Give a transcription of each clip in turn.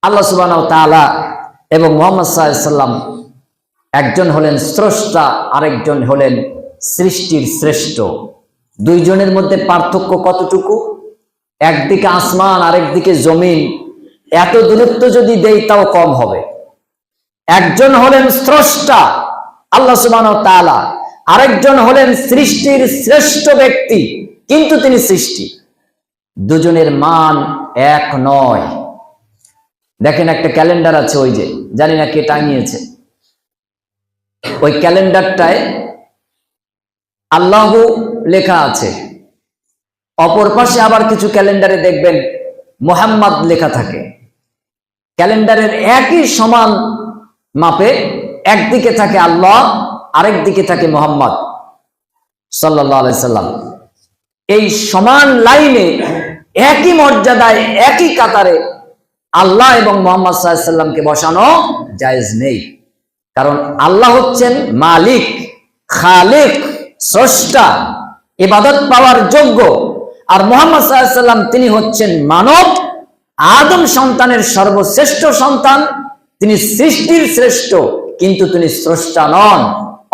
আল্লাহ সুবহানাহু ওয়া তাআলা এবং মুহাম্মদ সাল্লাল্লাহু আলাইহি সাল্লাম একজন হলেন স্রষ্টা, আরেকজন হলেন সৃষ্টির শ্রেষ্ঠ। দুইজনের মধ্যে পার্থক্য কতটুকু? একদিকে আসমান, আরেকদিকে জমিন। এত দূরত্ব যদি দেই তাও কম হবে। একজন হলেন স্রষ্টা আল্লাহ সুবহানাহু ওয়া তাআলা, আরেকজন হলেন সৃষ্টির শ্রেষ্ঠ ব্যক্তি, কিন্তু তিনি সৃষ্টি। দুজনের মান এক নয়। দেখেন একটা ক্যালেন্ডার আছে, ওই যে জানি না কে টাঙিয়েছে, ওই ক্যালেন্ডারটায় আল্লাহু লেখা আছে, অপর পাশে আবার কিছু ক্যালেন্ডারে দেখবেন মুহাম্মদ লেখা থাকে। ক্যালেন্ডারের একই সমান মাপে একদিকে থাকে আল্লাহ, আরেক দিকে থাকে মুহাম্মদ সাল্লাল্লাহু আলাইহি সাল্লাম। এই সমান লাইনে একই মর্যাদায় একই কাতারে আল্লাহ এবং মুহাম্মদ সাল্লাল্লাহু আলাইহি সাল্লামকে বসানো জায়েজ নেই। কারণ আল্লাহ হচ্ছেন মালিক, খালিক, স্রষ্টা, ইবাদত পাওয়ার যোগ্য। আর মুহাম্মদ সাল্লাল্লাহু আলাইহি সাল্লাম তিনি হচ্ছেন মানব, আদম সন্তানের সর্বশ্রেষ্ঠ সন্তান। তিনি সৃষ্টির শ্রেষ্ঠ, কিন্তু তিনি স্রষ্টা নন।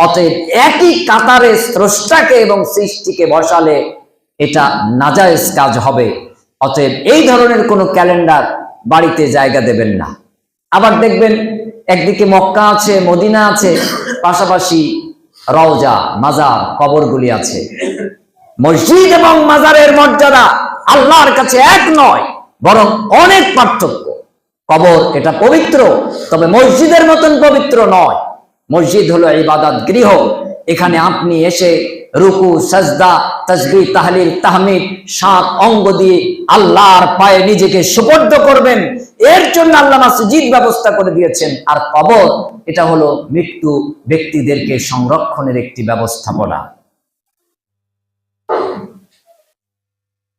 অতএব একই কাতারে স্রষ্টাকে এবং সৃষ্টিকে বসালে এটা নাজায়েজ কাজ হবে। অতএব এই ধরনের কোনো ক্যালেন্ডার বাড়িতে জায়গা দেবেন না। আবার দেখবেন একদিকে মক্কা আছে, মদিনা আছে, পাশাপাশি রওজা, মাজার, কবরগুলি আছে। মসজিদ এবং মাজারের মর্যাদা আল্লাহর কাছে এক নয়, বরং অনেক পার্থক্য। কবর এটা পবিত্র, তবে মসজিদের মতন পবিত্র নয়। মসজিদ হলো ইবাদত গৃহ। এখানে আপনি এসে রুকু, সাজদা, তাসবিহ, তাহলিল, তাহমিদ 7 অঙ্গ দিয়ে আল্লাহর পায়ে নিজেকে সুপর্দ করবেন। এর জন্য আল্লাহ মসজিদ ব্যবস্থা করে দিয়েছেন। আর কবর এটা হলো মৃত্যু ব্যক্তিদেরকে সংরক্ষণের একটি ব্যবস্থাপনা।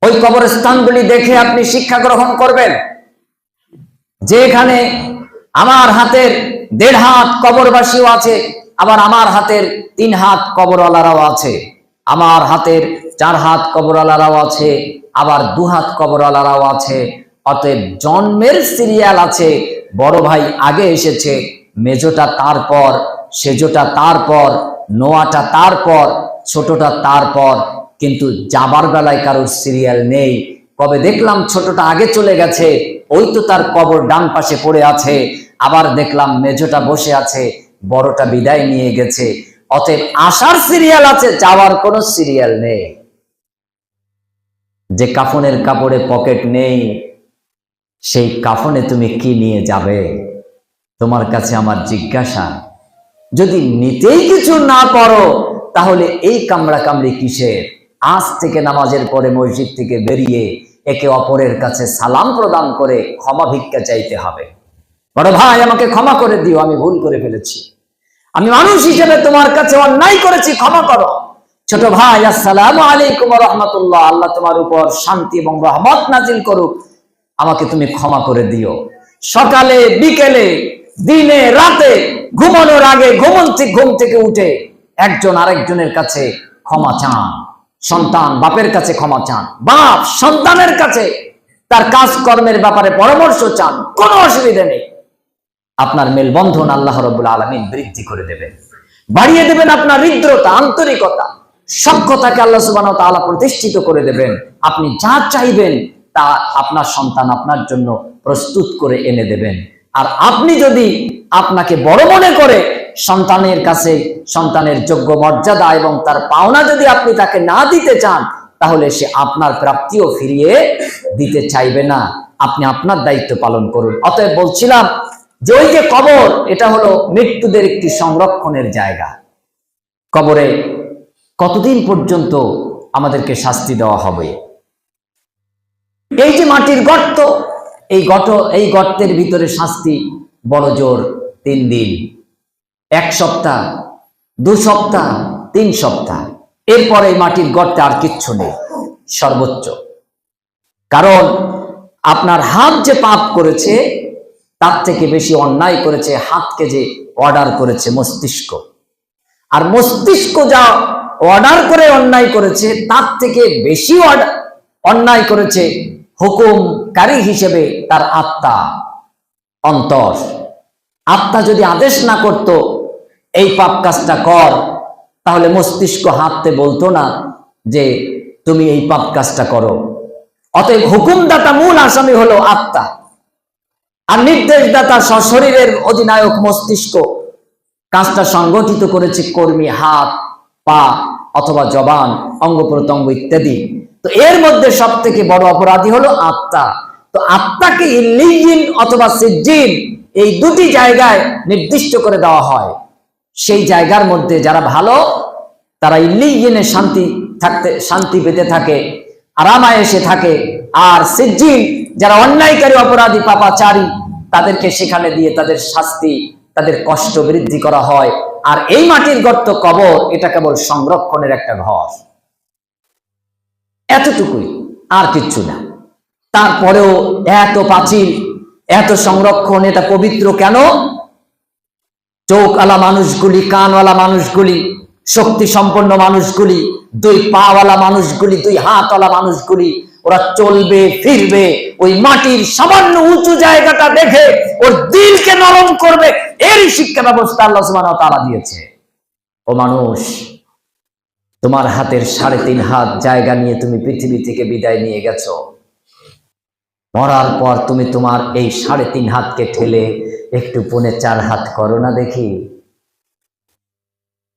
ওই কবরস্থানগুলি দেখে আপনি শিক্ষা গ্রহণ করবেন যে এখানে আমার হাতের 1.5 হাত কবরবাসীও আছে, আবার আমার হাতের 3 হাত কবরওয়ালারাও আছে, আমার হাতের 4 হাত কবরওয়ালারাও আছে, আবার 2 হাত কবরওয়ালারাও আছে। অতএব জন্মের সিরিয়াল আছে। বড় ভাই আগে এসেছে, মেজোটা তারপর, সেজোটা তারপর, নোয়াটা তারপর, ছোটটা তারপর। কিন্তু যাবার বেলায় কারোর সিরিয়াল নেই। কবে দেখলাম ছোটটা আগে চলে গেছে, ওই তো তার কবর ডান পাশে পড়ে আছে। আবার দেখলাম মেজোটা বসে আছে, বড়টা বিদায় নিয়ে গেছে। অতএব আসার সিরিয়াল আছে, যাওয়ার কোনো সিরিয়াল নেই। যে কাফনের কাপড়ে পকেট নেই, সেই কাফনে তুমি কি নিয়ে যাবে? তোমার কাছে আমার জিজ্ঞাসা, যদি নিতেই কিছু না পারো তাহলে এই কামড়া কামড়ি কিসের? আজ থেকে নামাজের পরে মসজিদ থেকে বেরিয়ে একে অপরের কাছে সালাম প্রদান করে ক্ষমা ভিক্ষা চাইতে হবে। বড় ভাই আমাকে ক্ষমা করে দিও, আমি ভুল করে ফেলেছি, আমি মানুষ হিসেবে তোমার কাছে অন্যায় করেছি, ক্ষমা করো। ছোট ভাই আসসালামু আলাইকুম ওয়া রাহমাতুল্লাহ, আল্লাহ তোমার উপর শান্তি এবং রহমত নাজিল করুক, আমাকে তুমি ক্ষমা করে দিও। সকালে বিকেলে দিনে রাতে ঘুমানোর আগে ঘুম থেকে উঠে একজন আরেকজনের কাছে ক্ষমা চান। সন্তান বাপের কাছে ক্ষমা চান, বাপ সন্তানের কাছে তার কাজকর্মের ব্যাপারে পরামর্শ চান, কোনো অসুবিধা নেই। আপনার মেলবন্ধন আল্লাহ রাব্বুল আলামিন বৃদ্ধি করে দেবেন, বাড়িয়ে দেবেন আপনার হৃদ্রতা, আন্তরিকতা, সখ্যতাকে আল্লাহ সুবহানাহু ওয়া তাআলা প্রতিষ্ঠিত করে দেবেন। আপনি যা চাইবেন তা আপনার সন্তান আপনার জন্য প্রস্তুত করে এনে দেবেন। আর আপনি যদি আপনাকে বড় মনে করে সন্তানের কাছে সন্তানের যোগ্য মর্যাদা এবং তার পাওনা যদি আপনি তাকে না দিতে চান, তাহলে সে আপনার প্রাপ্তিও ফিরিয়ে দিতে চাইবে না। আপনি আপনার দায়িত্ব পালন করুন। অতএব বলছিলাম যে ওই যে কবর, এটা হলো মৃত্যুদের একটি সংরক্ষণের জায়গা। কবরে কতদিন পর্যন্ত আমাদেরকে শাস্তি দেওয়া হবে? এই যে মাটির গর্ত, এই গর্তের ভিতরে শাস্তি বড় জোর 3 দিন, 1 সপ্তাহ, 2 সপ্তাহ, 3 সপ্তাহ। এরপরে এই মাটির গর্তে আর কিচ্ছু নেই সর্বোচ্চ। কারণ আপনার হাত যে পাপ করেছে তার থেকে বেশি অন্যায় করেছে হাতকে যে অর্ডার করেছে মস্তিষ্ক। আর মস্তিষ্ক যা অর্ডার করে অন্যায় করেছে তার থেকে বেশি অন্যায় করেছে হুকুমকারী হিসেবে তার আত্মা। অন্তর। আত্মা যদি আদেশ না করত এই পাপ কাজটা কর, তাহলে মস্তিষ্ক হাঁটতে বলতো না যে তুমি এই পাপ কাজটা করো। অতএব হুকুমদাতা মূল আসামি হলো আত্মা, আর নির্দেশদাতা সশরীরের অধিনায়ক মস্তিষ্ক। কাজটা সংগঠিত করেছে কর্মী, হাত, পা অথবা জবান, অঙ্গ প্রত্যঙ্গ ইত্যাদি। তো এর মধ্যে সব থেকে বড় অপরাধী হলো আত্মা। তো আত্মাকে ইল্লিয়িন অথবা সিজ্জিন এই দুটি জায়গায় নির্দিষ্ট করে দেওয়া হয়। সেই জায়গার মধ্যে যারা ভালো তারা ইল্লিয়িনে শান্তি পেতে থাকে, আরামায়েশে থাকে। আর সিজ্জিন যারা অন্যায়কারী, অপরাধী, পাপাচারী, তাদেরকে সেখানে দিয়ে তাদের শাস্তি, তাদের কষ্ট বৃদ্ধি করা হয়। আর এই মাটির গর্ত, কবর, এটা কেবল সংরক্ষণের একটা ঘর, এতটুকুই, আর কিচ্ছু না। তারপরেও এত প্রাচীর, এত সংরক্ষণ, এটা পবিত্র কেন? চোখওয়ালা মানুষগুলি, কানওয়ালা মানুষগুলি, শক্তি সম্পন্ন মানুষগুলি, দুই পাওয়ালা মানুষগুলি, দুই হাতওয়ালা মানুষগুলি, ওরা চলবে ফিরবে, ওই মাটির সামান্য উঁচু জায়গাটা দেখে ওর দিলকে নরম করবে। এরই শিক্ষা ব্যবস্থা আল্লাহ সুবহানাহু ওয়া তাআলা দিয়েছে। ও মানুষ, তোমার হাতের 3.5 হাত জায়গা নিয়ে তুমি পৃথিবী থেকে বিদায় নিয়ে গেছো। মরার পর তুমি তোমার এই 3.5 হাতকে ঠেলে একটু 4.5 হাত করো না দেখি।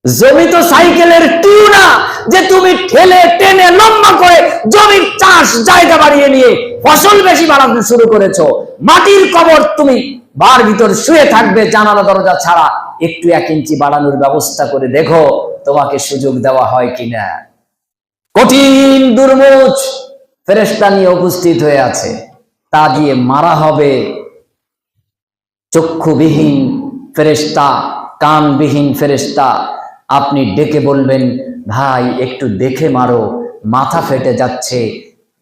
জমি তো সাইকেলের টিউ না যে তুমি ঠেলে টেনে লম্বা করে জমির চাষ জায়গা বাড়িয়ে নিয়ে ফসল বেশি বাড়াতে শুরু করেছো। মাটির কবর তুমি বার ভিতর শুয়ে থাকবে জানালা দরজা ছাড়া। একটু 1 ইঞ্চি বাড়ানোর ব্যবস্থা করে দেখো তোমাকে সুযোগ দেওয়া হয় কিনা। কঠিন দুর্মুজ ফেরেশতা নিয়ে উপস্থিত হয়ে আছে, তা দিয়ে মারা হবে। চক্ষুবিহীন ফেরেশতা, কানবিহীন ফেরেশতা। আপনি ডেকে বলবেন, ভাই একটু দেখে মারো, মাথা ফেটে যাচ্ছে,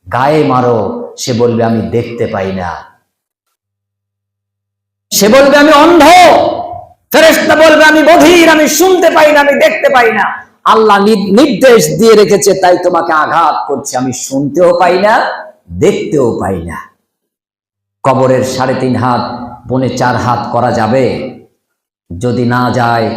গায়ে মারো। সে বলবে আমি দেখতে পাই না। সে বলবে আমি অন্ধ। ফেরেশতা বলবে আমি বধির, আমি শুনতে পাই না, আমি দেখতে পাই না। আল্লাহ নির্দেশ দিয়ে রেখেছে, তাই তোমাকে আঘাত করছে। আমি শুনতেও পাই না, দেখতেও পাই না। কবরের 3.5 হাত, 4.5 হাত করা যাবে? যদি না যায়,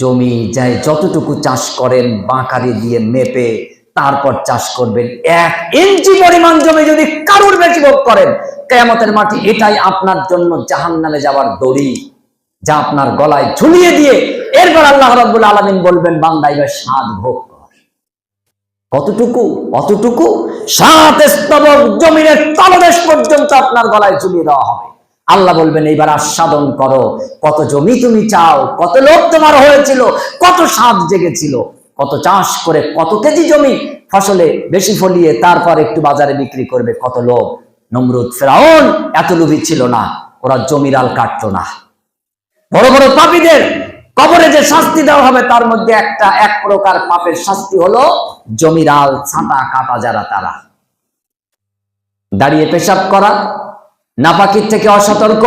জমি যায় যতটুকু চাষ করেন বাঁকারি দিয়ে মেপে তারপর চাষ করবেন। 1 ইঞ্চি পরিমাণ জমি যদি কারুর বেশি ভোগ করেন, কিয়ামতের মাটি এটাই আপনার জন্য জাহান্নামে যাওয়ার দড়ি, যা আপনার গলায় ঝুলিয়ে দিয়ে এরপর আল্লাহ রাব্বুল আলামিন বলবেন, বান্দা এবার স্বাদ ভোগ কর। কতটুকু? অতটুকু। 7 স্তবক জমিনের তলদেশ পর্যন্ত আপনার গলায় ঝুলিয়ে দেওয়া হবে। আল্লাহ বলবেন এইবার আস্বাদন করো। কত জমি তুমি চাও, কত লোভ তোমার হয়েছিল, কত স্বাদ জেগেছিল, কত চাষ করে কত কেজি জমি ফসলে বেশি ফলিয়ে তারপর একটু বাজারে বিক্রি করবে, কত লোভ। নমরুদ, ফেরাউন এত লোভী ছিল না, ওরা জমির আল কাটতো না। বড় বড় পাপীদের কবরে যে শাস্তি দেওয়া হবে তার মধ্যে এক প্রকার পাপের শাস্তি হলো জমির আল ছাঁটা কাটা, যারা তারা দাঁড়িয়ে পেশাব করা, নাপাকির থেকে অসতর্ক,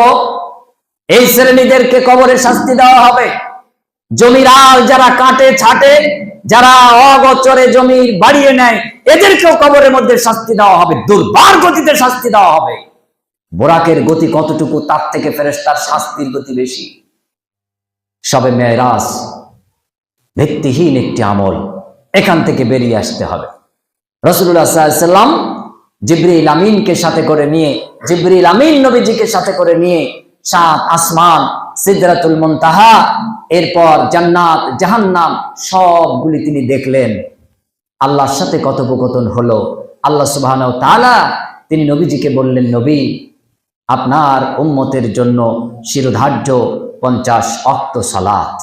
এই শ্রেণীদেরকে কবরে শাস্তি দেওয়া হবে। জমির আল যারা কাটে ছাটে, যারা অগোচরে জমি বাড়িয়ে নেয়, এদেরকেও কবরের মধ্যে শাস্তি দেওয়া হবে, দুর্বার গতিতে শাস্তি দেওয়া হবে। বোরাকের গতি কতটুকু, তার থেকে ফেরেশতার শাস্তির গতি বেশি। সবে মেরাজ ভিত্তিহীন একটি আমল, এখান থেকে বেরিয়ে আসতে হবে। রাসূলুল্লাহ সাল্লাল্লাহু আলাইহি ওয়াসাল্লাম জিবরিল আমিনকে সাথে করে নিয়ে, জিবরিল আমিন নবীজিকে সাথে করে নিয়ে 7 আসমান, সিদরাতুল মুনতাহা, এরপর জান্নাত, জাহান্নাম সবগুলি তিনি দেখলেন। আল্লাহর সাথে কথোপকথন হলো। আল্লাহ সুবহানাহু ওয়া তাআলা তিনি নবীজিকে বললেন, নবী আপনার উম্মতের জন্য শিরোধার্য 50 ওয়াক্ত সালাত।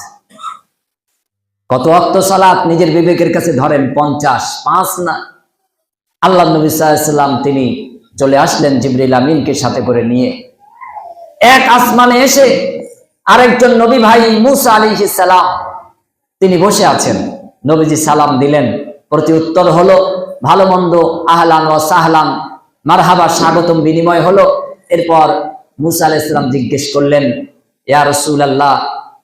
কত ওয়াক্ত সালাত নিজের বিবেকের কাছে ধরেন, 50, 5 না। আল্লাহ নবী সাল্লাল্লাহু আলাইহি ওয়াসাল্লাম তিনি চলে আসলেন জিবরিল আমিনকে সাথে করে নিয়ে। এক আসমানে এসে আরেকজন নবী ভাই মুসা আলাইহিস সালাম তিনি বসে আছেন। নবীজি সালাম দিলেন, প্রতি উত্তর হলো ভালো মন্দ, আহলান ওয়া সাহলান, মারহাবা, স্বাগতম বিনিময় হলো। এরপর মুসা আলাইহিস সালাম জিজ্ঞেস করলেন, ইয়া রাসূলুল্লাহ,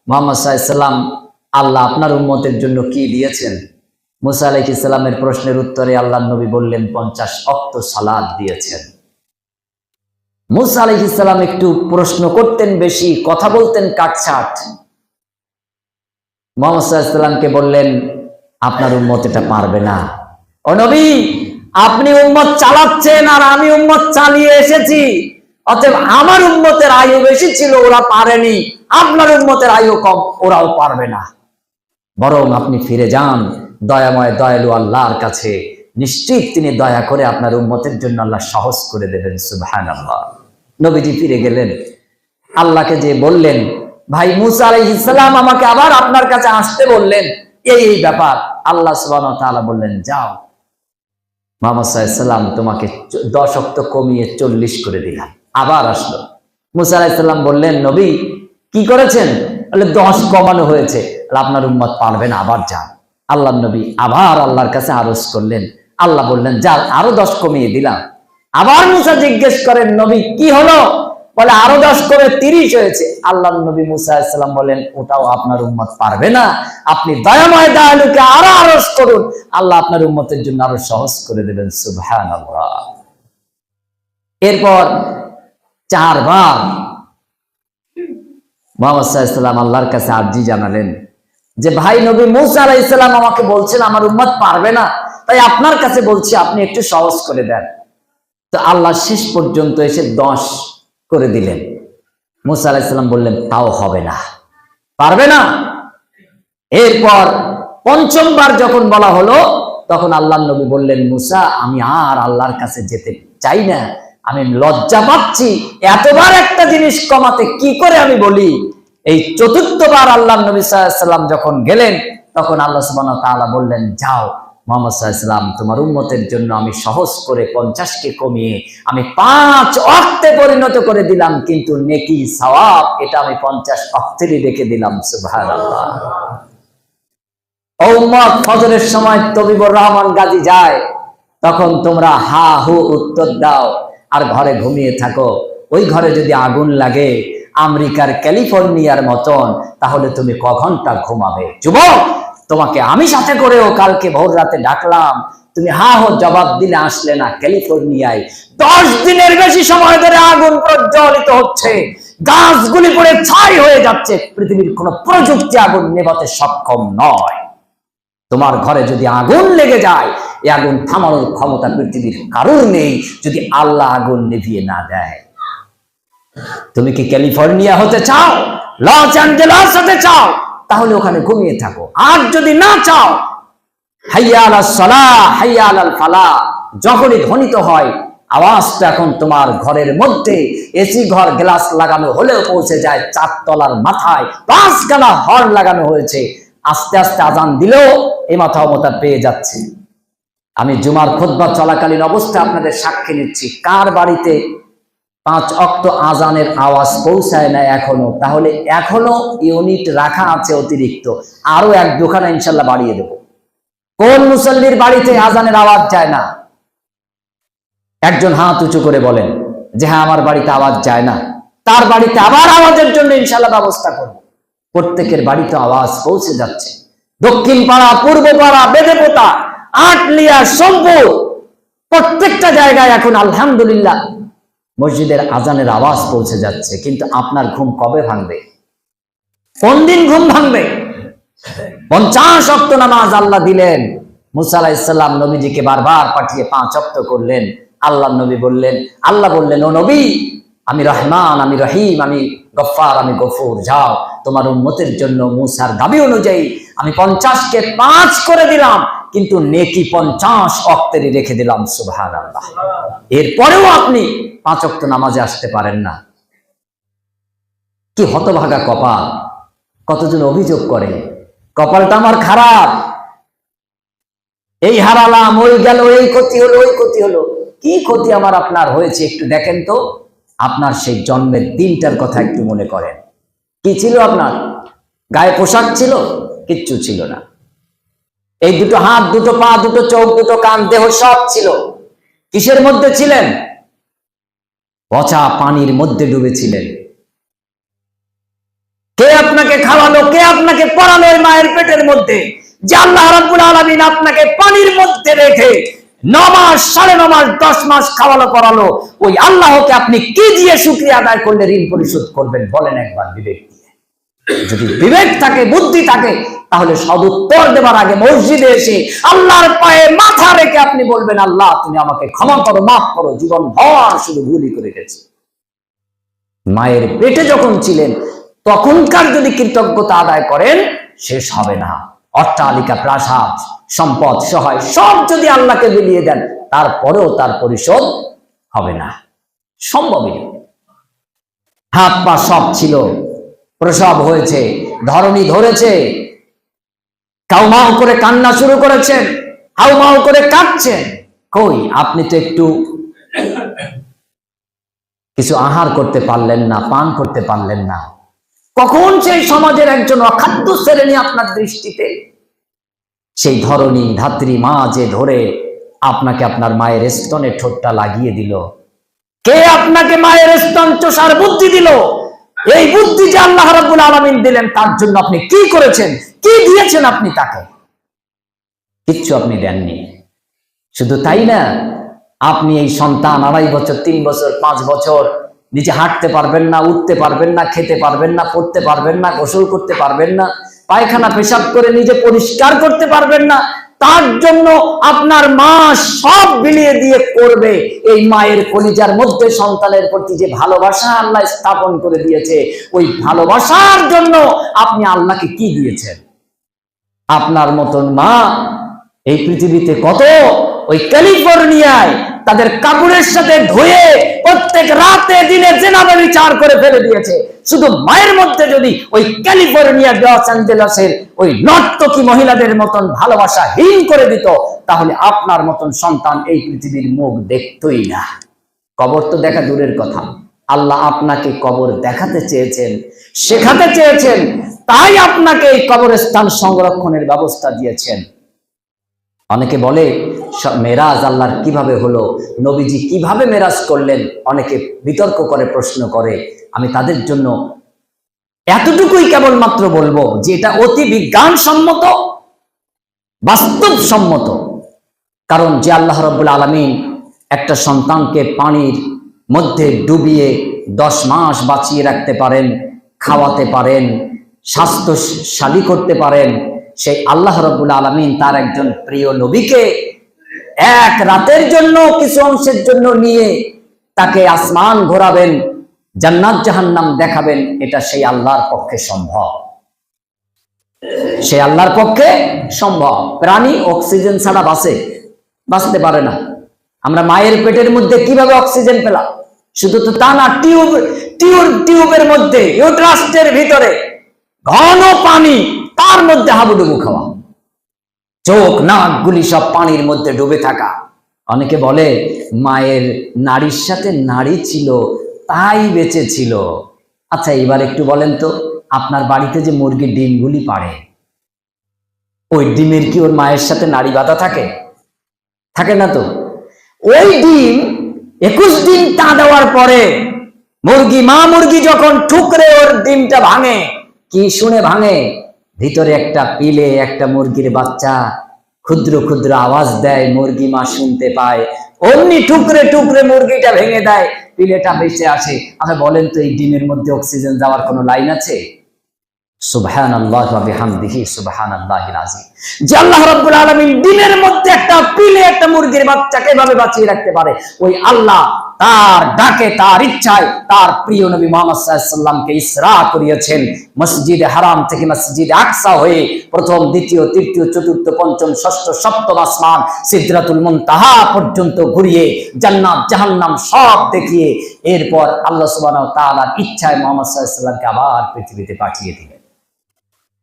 মুহাম্মদ সাল্লাল্লাহু আলাইহি ওয়াসাল্লাম, আল্লাহ আপনার উম্মতের জন্য কি দিয়েছেন? মুসা আলাইহিস সালামের প্রশ্নের উত্তরে আল্লাহর নবী বললেন, 50 ওয়াক্ত সালাত দিয়েছেন। মুসা আলাইহিস সালাম একটু প্রশ্ন করতেন বেশি, কথা বলতেন কাটছাট। মুহাম্মদ সাল্লাল্লাহু আলাইহি ওয়াসাল্লামকে বললেন, আপনার উম্মত এটা পারবে না। ও নবী, আপনি উম্মত চালাচ্ছেন আর আমি উম্মত চালিয়ে এসেছি, অতএব আমার উম্মতের আয়ু বেশি ছিল, ওরা পারেনি। আপনার উম্মতের আয়ু কম, ওরাও পারবে না। বরং আপনি ফিরে যান দয়াময় দয়ালু আল্লাহর কাছে, নিশ্চিত তিনি দয়া করে আপনার উম্মতের জন্য আল্লাহ সহজ করে দেবেন। সুবহানাল্লাহ। নবীজি ফিরে গেলেন, আল্লাহকে যে বললেন, ভাই মুসা আলাইহিস সালাম আমাকে আবার আপনার কাছে আসতে বললেন, এই ব্যাপার। আল্লাহ সুবহানাহু ওয়া তাআলা বললেন, যাও, মুহাম্মদ সাল্লাল্লাহু আলাইহি ওয়াসাল্লাম তোমাকে 10 অক্ত কমিয়ে 40 করে দিলাম। আবার আসলো। মুসা আলাইহিস সালাম বললেন, নবী কি করেছেন? বলে 10 কমানো হয়েছে। আপনার উম্মত পারবে না, আবার যান। আল্লাহ নবী আবার আল্লাহর কাছে আরজ করলেন, আল্লাহ বললেন, যা, আরো 10 কমিয়ে দিলাম। আবার মুসা জিজ্ঞেস করেন, নবী কি হলো? বলে আরো 10 কমে 30 হয়েছে। আল্লাহ নবী মুসা আলাইহিস সালাম বলেন, ওটাও আপনার উম্মত পারবে না, আপনি দয়াময় দয়ালুকে আরো আরজ করুন, আল্লাহ আপনার উম্মতের জন্য আরো সহজ করে দেবেন। সুবহানাল্লাহ। এরপর 4 বার মুহাম্মদ সাল্লাল্লাহু আলাইহি ওয়াসাল্লাম আল্লাহর কাছে আরজি জানালেন যে, ভাই নবী মুসা আলাইহিস সালাম আমাকে বলছেন আমার উম্মত পারবে না, তাই আপনার কাছে বলছি আপনি একটু সহজ করে দেন। তো আল্লাহ শেষ পর্যন্ত এসে 10 করে দিলেন। মুসা আলাইহিস সালাম বললেন, তাও হবে না, পারবে না। এরপর 5ম বার যখন বলা হলো, তখন আল্লাহর নবী বললেন, মুসা আমি আর আল্লাহর কাছে যেতে চাই না, আমি লজ্জা পাচ্ছি, এতবার একটা জিনিস কমাতে কি করে আমি বলি। এই 4র্থ বার আল্লাহর নবী সাল্লাল্লাহু আলাইহি ওয়াসাল্লাম যখন গেলেন, তখন আল্লাহ সুবহানাহু ওয়া তাআলা বললেন, যাও মুহাম্মদ সাল্লাল্লাহু আলাইহি ওয়াসাল্লাম তোমার উম্মতের জন্য আমি সহজ করে 50কে কমিয়ে আমি 5 ওয়াক্তে পরিণত করে দিলাম, কিন্তু নেকি সওয়াব এটা আমি 50 ওয়াক্তেরই রেখে দিলাম। সুবহানাল্লাহ। ও উম্মত, ফজরের সময় তবিবুর রহমান গাজী যায়, তখন তোমরা হা হু উত্তর দাও আর ঘরে ঘুমিয়ে থাকো। ওই ঘরে যদি আগুন লাগে আমেরিকার ক্যালিফোর্নিয়ার মতন, তাহলে তুমি ক ঘন্টা ঘুমাবে? যুবক, তোমাকে আমি সাথে করেও কালকে ভোর রাতে ডাকলাম, তুমি হা হো জবাব দিলে, আসলে না। ক্যালিফোর্নিয়ায় 10 দিনের বেশি সময় ধরে আগুন প্রজ্বলিত হচ্ছে, গাছগুলি পড়ে ছাই হয়ে যাচ্ছে, পৃথিবীর কোন প্রযুক্তি আগুন নেভাতে সক্ষম নয়। তোমার ঘরে যদি আগুন লেগে যায়, এই আগুন থামানোর ক্ষমতা পৃথিবীর কারোর নেই, যদি আল্লাহ আগুন নিভিয়ে না দেয়। তুমি কি ক্যালিফোর্নিয়া হতে চাও, লস অ্যাঞ্জেলস হতে চাও? তাহলে ওখানে ঘুমিয়ে থাকো। আর যদি না চাও, হাইয়া আলাস সালাহ হাইয়া আলাল ফালাহ যখনই ধ্বনিত হয়, আওয়াজটা এখন তোমার ঘরের মধ্যে এসি ঘর, গ্লাস লাগানো হলেও পৌঁছে যায় 4 তলার মাথায়, 5 গালা হর্ন লাগানো হয়েছে, আস্তে আস্তে আজান দিলেও এই মাথা মতা পেয়ে যাচ্ছে। আমি জুমার খুতবা চলাকালীন অবস্থায় আপনাদের সাক্ষী নিচ্ছি, কার বাড়িতে 5 ওয়াক্ত আজানের আওয়াজ পৌঁছায় না এখনো, তাহলে এখনো ইউনিট রাখা আছে অতিরিক্ত, আরো 1-2খানা ইনশাল্লাহ বাড়িয়ে দেব। কোন মুসল্লির বাড়িতে আজানের আওয়াজ যায় না? একজন হাত উঁচু করে বলেন যে হ্যাঁ, আমার বাড়িতে আওয়াজ যায় না। তার বাড়িতে আবার আওয়াজের জন্য ইনশাল্লাহ ব্যবস্থা করব। প্রত্যেকের বাড়িতে আওয়াজ পৌঁছে যাচ্ছে। দক্ষিণ পাড়া, পূর্ব পাড়া, বেদেপোতা, আটলিয়া, সোমপুর, প্রত্যেকটা জায়গায় এখন আলহামদুলিল্লাহ মসজিদের আজানের আওয়াজ পৌঁছে যাচ্ছে। কিন্তু আপনার ঘুম কবে ভাঙবে? কোন দিন ঘুম ভাঙবে? 50 ওয়াক্ত নামাজ আল্লাহ দিলেন। মুসা আলাইহিস সালাম নবীজিকে বারবার পাঠিয়ে 5 ওয়াক্ত করলেন। আল্লাহ নবী বললেন, আল্লাহ বললেন, ও নবী, আমি রহমান, আমি রহিম, আমি গফফার, আমি গফুর, যাও তোমার উম্মতের জন্য মুসার দাবি অনুযায়ী আমি 50কে 5 করে দিলাম, কিন্তু নেকি 50 ওয়াক্তেরই রেখে দিলাম। সুবহানাল্লাহ। এরপরেও আপনি 5 ওয়াক্ত নামাজে আসতে পারেন না। কি হতভাগা কপাল! কতজন অভিযোগ করে কপালটা আমার খারাপ, এই হারালাম, ওই গেল, এই ক্ষতি হলো, ওই ক্ষতি হলো। কি ক্ষতি আমার আপনার হয়েছে একটু দেখেন তো। আপনার সেই জন্মের দিনটার কথা একটু মনে করেন। কি ছিল আপনার গায়ে? পোশাক ছিল? কিচ্ছু ছিল না। এই 2 হাত, 2 পা, 2 চোখ, 2 কান, দেহ সব ছিল। কিসের মধ্যে ছিলেন? পচা পানির মধ্যে ডুবেছিলেন। কে আপনাকে খাওয়ালো, কে আপনাকে পড়ালো এই মায়ের পেটের মধ্যে? যে আল্লাহ রাব্বুল আলামিন আপনাকে পানির মধ্যে রেখে 9 মাস 9.5 মাস 10 মাস খাওয়ালো পড়ালো, ওই আল্লাহকে আপনি কি দিয়ে শুকরিয়া আদায় করলে ঋণ পরিশোধ করবেন? বলেন একবার বিবেক দিয়ে। যদি বিবেক থাকে, বুদ্ধি থাকে, তাহলে সদুত্তর দেবার আগে মসজিদে এসে আল্লাহর পায়ে মাথা রেখে আপনি বলবেন, আল্লাহ তুমি আমাকে ক্ষমা করো, মাফ করো, জীবন ভর শুধু ভুলই করে গেছি। মায়ের পেটে যখন ছিলেন তখনকার যদি কৃতজ্ঞতা আদায় করেন, শেষ হবে না। অট্টালিকা, প্রাসাদ, সম্পদ, সহায় সব যদি আল্লাহকে বিলিয়ে দেন, তারপরেও তার পরিশোধ হবে না, সম্ভবই না। হাত পা সব ছিল, প্রসব হয়েছে, ধরনী ধরেছে, কাউমাউ করে কান্না শুরু করেছেন, হাউমাউ করে কাঁদছেন। কই আপনি তো একটু কিছু আহার করতে পারলেন না, পান করতে পারলেন না। কখন সেই সমাজের একজন অখাদ্য শ্রেণী আপনার দৃষ্টিতে, সেই ধরনী ধাত্রী মা যে ধরে আপনাকে আপনার মায়ের স্তনে ঠোঁটটা লাগিয়ে দিল, কে আপনাকে মায়ের স্তন চোষার বুদ্ধি দিল? এই বুদ্ধি যে আল্লাহ রাব্বুল আলামিন দিলেন, তার জন্য আপনি কি করেছেন? কি দিয়েছেন আপনি তাকে? কিচ্ছু আপনি দেননি। শুধু তাই না, আপনি এই সন্তান 2.5 বছর, 3 বছর, 5 বছর নিচে হাঁটতে পারবেন না, উঠতে পারবেন না, খেতে পারবেন না, পড়তে পারবেন না, গোসল করতে পারবেন না, পায়খানা পেশাব করে নিজে পরিষ্কার করতে পারবেন না। তার জন্য আপনার মা সব বিলিয়ে দিয়ে করবে। এই মায়ের কলিজার মধ্যে সন্তানের প্রতি যে ভালোবাসা আল্লাহ স্থাপন করে দিয়েছে, ওই ভালোবাসার জন্য আপনি আল্লাহকে কি দিয়েছেন? আপনার মতন মা এই পৃথিবীতে কত? ওই ক্যালিফোর্নিয়ায় তাদের কাপড়ের সাথে ধুয়ে প্রত্যেক রাতে দিনে জেনাবে বিচার করে ফেলে দিয়েছে। শুধু মায়ের মধ্যে যদি ওই ক্যালিফোর্নিয়া, লস অ্যাঞ্জেলসের ওই নর্তকী মহিলাদের মতন ভালোবাসাহীন করে দিত, তাহলে আপনার মতন সন্তান এই পৃথিবীর মুখ দেখতই না। কবর তো দেখা দূরের কথা, আল্লাহ আপনাকে কবর দেখাতে চেয়েছেন, শেখাতে চেয়েছেন, তাই আপনাকে এই কবরস্থান সংরক্ষণের ব্যবস্থা দিয়েছেন। অনেকে বলে মেরাজ আল্লাহর কিভাবে হলো, নবীজি কিভাবে মেরাজ করলেন? অনেকে বিতর্ক করে, প্রশ্ন করে। আমি তাদের জন্য এতটুকুই কেবলমাত্র বলবো যে এটা অতি বিজ্ঞানসম্মত, বাস্তবসম্মত। কারণ যে আল্লাহ রাব্বুল আলামিন একটা সন্তানকে পানির মধ্যে ডুবিয়ে 10 মাস বাঁচিয়ে রাখতে পারেন, খাওয়াতে পারেন, স্বাস্থ্যশালী করতে পারেন, সেই আল্লাহ রাব্বুল আলামিন তার একজন প্রিয় নবীকে এক রাতের জন্য, কিছু অংশের জন্য নিয়ে তাকে আসমান ঘোরাবেন, জান্নাত জাহান্নাম দেখাবেন, এটা সেই আল্লাহর পক্ষে সম্ভব। সেই আল্লাহর পক্ষে সম্ভব। প্রাণী অক্সিজেন ছাড়া বাঁচতে পারে না। আমরা মায়ের পেটের মধ্যে কিভাবে অক্সিজেন পেলাম? শুধু তো তা না, টিউবের মধ্যে, ইউট্রাস্টের ভিতরে ঘন পানি, তার মধ্যে হাবুডুবু খাওয়া, চোখ নাক গুলি সব পানির মধ্যে ডুবে থাকা। অনেকে বলে মায়ের নারীর সাথে নারী ছিল, তাই বেঁচে ছিল। আচ্ছা, এবার একটু বলেন তো, আপনার বাড়িতে যে মুরগির ডিমগুলি পাড়ে, ওই ডিমের কি ওর মায়ের সাথে নারী বাঁধা থাকে? থাকে না তো। ওই ডিম 21 দিন তা দেওয়ার পরে মা মুরগি যখন ঠুকরে ওর ডিমটা ভাঙে, কি শুনে ভাঙে? ভিতরে একটা পিলে, একটা মুরগির বাচ্চা ক্ষুদ্র ক্ষুদ্র আওয়াজ দেয়, মুরগি মা শুনতে পায়, অমনি টুকরে টুকরে মুরগিটা ভেঙে দেয়, পিলেটা বেঁচে আসে। আচ্ছা বলেন তো, এই ডিমের মধ্যে অক্সিজেন যাওয়ার কোনো লাইন আছে? সুবহানাল্লাহি ওয়া বিহামদিহি সুবহানাল্লাহিল আযীম। যে আল্লাহ রাব্বুল আলামিন ডিমের মধ্যে একটা পিলে, একটা মুরগির বাচ্চাকে এভাবে বাঁচিয়ে রাখতে পারে, ওই আল্লাহ তার ডাকে, তার ইচ্ছায় তার প্রিয় নবী মুহাম্মদ সাল্লাল্লাহু আলাইহি ওয়াসাল্লামকে ইসরা করিয়েছেন। মসজিদে হারাম থেকে মসজিদে আকসা হয়ে প্রথম, দ্বিতীয়, তৃতীয়, চতুর্থ, পঞ্চম, ষষ্ঠ, সপ্তম আসমান, সিদরাতুল মুনতাহা পর্যন্ত ঘুরিয়ে জান্নাত জাহান্নাম সব দেখিয়ে এরপর আল্লাহ সুবহানাহু ওয়া তাআলার ইচ্ছায় মুহাম্মদ সাল্লাল্লাহু আলাইহি ওয়াসাল্লামকে আবার পৃথিবীতে পাঠিয়ে দিলেন।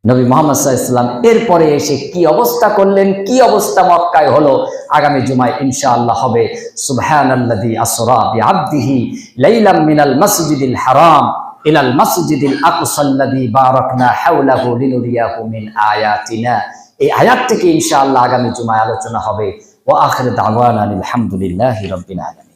নবী মুহাম্মদ সাল্লাল্লাহু আলাইহি ওয়াসাল্লাম এরপরে এসে কি অবস্থা করলেন, কি অবস্থা মক্কায় হলো, আগামী জুমায় ইনশাআল্লাহ হবে। সুবহানাল্লাযী আসরা বিআবদিহি লাইলাম মিনাল মাসজিদিল হারাম ইলাল মাসজিদিল আকসাল্লাযী বারাকনা হাওলাহু লিনুরিয়াহু মিন আয়াতিনা। এই আয়াত থেকে ইনশাআল্লাহ আগামী জুমায় আলোচনা হবে। ওয়া আখিরু দাওয়ানা আলহামদুলিল্লাহি রাব্বিল আলামিন।